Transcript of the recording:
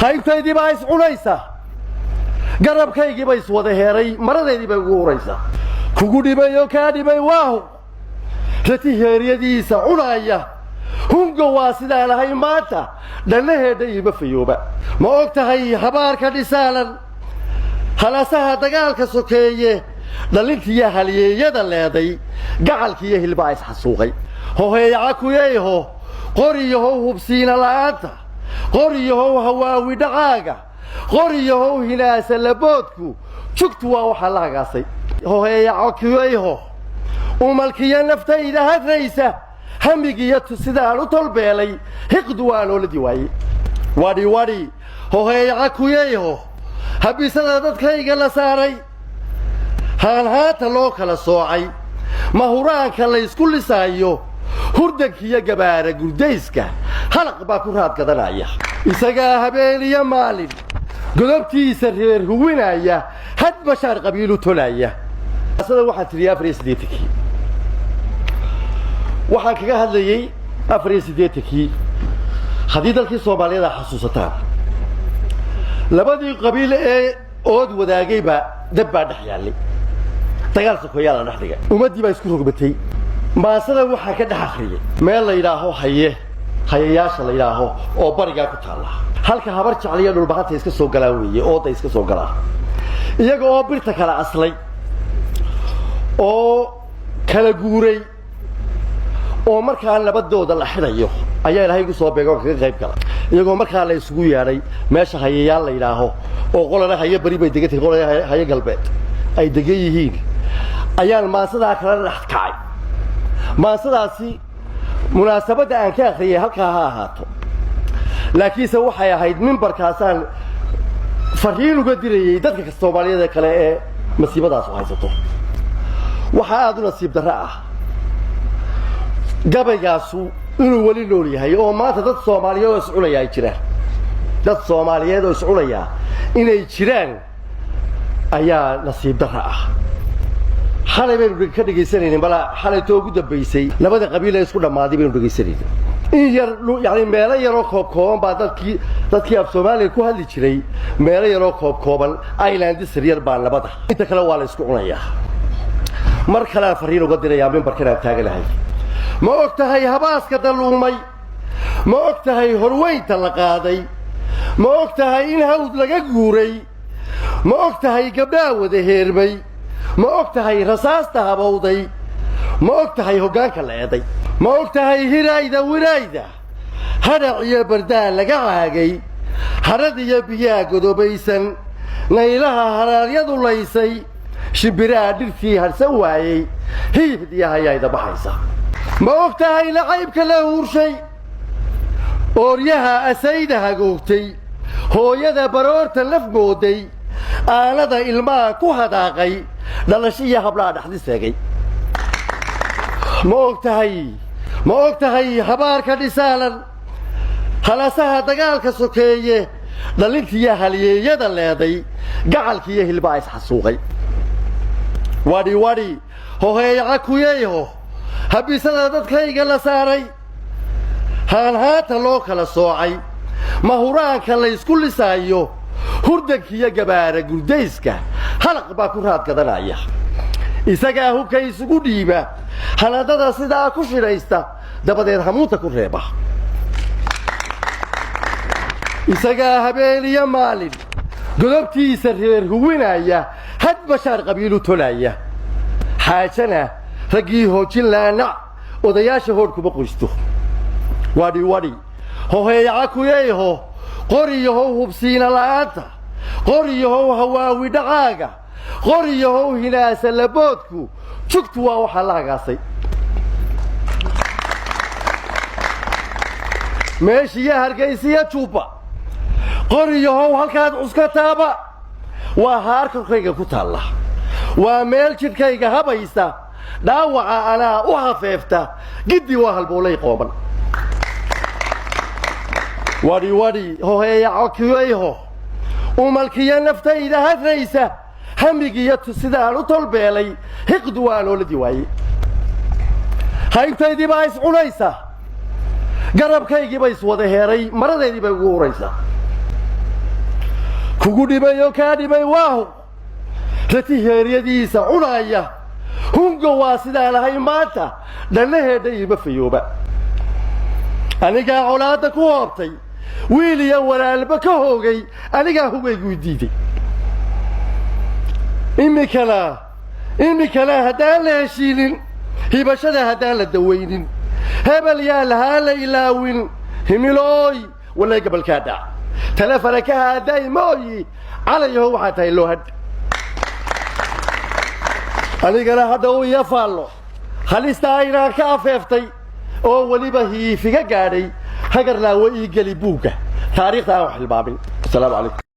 haybtaydii baa is cunaysa garabkaygii baa is wada heeray maradeedii baa ugu horaysa kugu dhibay oo kaa dhibay waahu rati heeryadiisa cunaya hunga waa sidaa lahay maanta dhanaheedha iima fayooba ma og tahay habaarka dhisaalan halasaha dagaalka sokeeye dhalintiya halyeeyada leeday gacalkiiyo hilbaa is xasuuqay hoheeyaca kuyeyho qoriyahow hubsiina la'aanta qoriyahow hawaawi dhacaaga qoriyahow hinaasa laboodku jugtu waa waxaa la hagaasay hoheeyaca kuyeyho umalkiya naftayda hadraysa hamigiyo sidaan u tolbeelay hiqdu waa nooladii waaye wadhi hoheeyaca kuyeyho habisada dadkayga la saaray haanhaanta loo kala soocay mahuraanka laysku lisaayo hurdankiyo gabaara gurdayska halaq baa ku raad gadanaya isagaa habeeniyo maalin godobtiisa reer huwinaya had bashaar qabiilu tolaya asada waxaan tiriyaa 84kii waxaan kaga hadlayay 84kii haddii dalkii Soomaaliyeed xasuusataan labadii qabiil ee ood wadaagayba dab baa dhex yaallay dagaal sokoyaa la dhex dhigay ummadii baa isku rogbatay maasada waxaa ka dhex akhriyay meel la yidhaaho hayayaasha la yidhaaho oo barigaa ku taalla halka habar jecliya dhulbahanta iska soo galaan weeye ooda iska soo galaan iyaga oo birta kala aslay oo kala guuray oo markaa nabadooda la xidhayo ayaa ilaahay ugu soo beego kaga qayb gala iyagoo markaa la isugu yeedhay meesha hayayaal la yidhaaho oo qolana haya bari bay degan tahay qolana haya galbeed ay degan yihiin ayaan maasadaa kala dhex kacay maasadaasi munaasabadda aan ka akhriyay halkaa ha ahaato laakiinse waxay ahayd mimbarkaasaan fariin uga dirayay dadka Soomaaliyeed kale ee masiibadaas u haysato waxaa aad u nasiib darro ah gabaygaasu inuu wali nool yahay oo maanta dad Soomaaliyeed oo iscunaya ay jiraan dad Soomaaliyeed oo iscunaya inay jiraan ayaa nasiib darro ah xalay baynu ka dhageysanayeen bala xalay too ugu dambeysay labada qabiil ee isku dhamaaday baynu dhageysanayeen in yar yani meelo yar oo kooban baa dadkii af Soomaaliya ku hadli jiray meelo yar oo kooban island yar baa labada inta kale waa la isku cunayaa mar kale fariin uga dirayaa mimbarkan taaganahay ma og tahay habaaska daluumay ma og tahay horweynta la qaaday ma og tahay in hawd laga guuray ma og tahay gabdhaha wada heermay ma og tahay rasaasta habowday ma og tahay hoggaanka la eeday ma og tahay hirayda wirayda hadhac iyo bardaan laga caagay harad iyo biyaa godobaysan naylaha haraaryadu laysay shimbiraha dhirtii harsan waayey hiibdiya hayayda baxaysa ma og tahay lacaybka la huurshay ooryaha asayda hagoogtay hooyada baroorta laf mooday aanada ilmaha ku hadaaqay dhalashiya hablaha dhaxdi seegay ma og tahay habaarka dhisaalan halasaha dagaalka sokeeye dhalintiya halyeeyada leeday gacalkiiyo hilbaa is xasuuqay wadhi hoheeyaca kuyeyho habisada dadkayga la saaray haanhaanta loo kala soocay mahuraanka laysku lisaayo hurdankiyo gabaara gurdayska halaq baa ku raad gadanaya isagaa hubka isugu dhiiba hanadada sidaa ku shidhaysta dabadeed hamuunta ku reeba isagaa habeeniyo maalin godobtiisa reer huwinaya had bashaar qabiilu tolaya xaajana raggii hoojin laanac odayaasha hoodh kuma qoysto wadhi hoheeyaca kuyeyho qoriyahow hubsiina la'aanta qoriyahow hawaawi dhacaaga qoriyahow hinaasa laboodku jugtu waa waxaa la hagaasay meeshiya hargaysiya jubba qoriyahow halkaad cuskataaba waa haar korkayga ku taalla waa meel jidhkayga habaysa dhaawaca anaa u hafeefta giddi waa halboolay qooban wadhi hoheeyaca kuyeyho umalkiya naftayda hadraysa hamigiyo sidaan u tolbeelay hiqdu waa nooladii waaye haybtaydii baa is cunaysa garabkaygii baa is wada heeray maradeedii bay ugu horaysa كوكودي بيو كادي بيواه رتيهريديسا عنايا هنقو واسدا لهي ماتا لانه هدي بفيوبا أنا قاعد أولادك وابتي ويلي ولا البكوهي أنا قاعد هو يجوديدي إمي كلا هدال هشيلين هي بشرة هدال الدوينين هبل يا لهلا إلاوين هميلوي ولا قبل كذا تلفرك هداي موي على يهو حتى يلوهد أنا قاعد هداو يفعلوا خليستاينا كاففتي oo waliba hiifiga gaadhay hagar laa way ii gali buuga taariikhda wax ilbaabin. Assalaamu calaykum.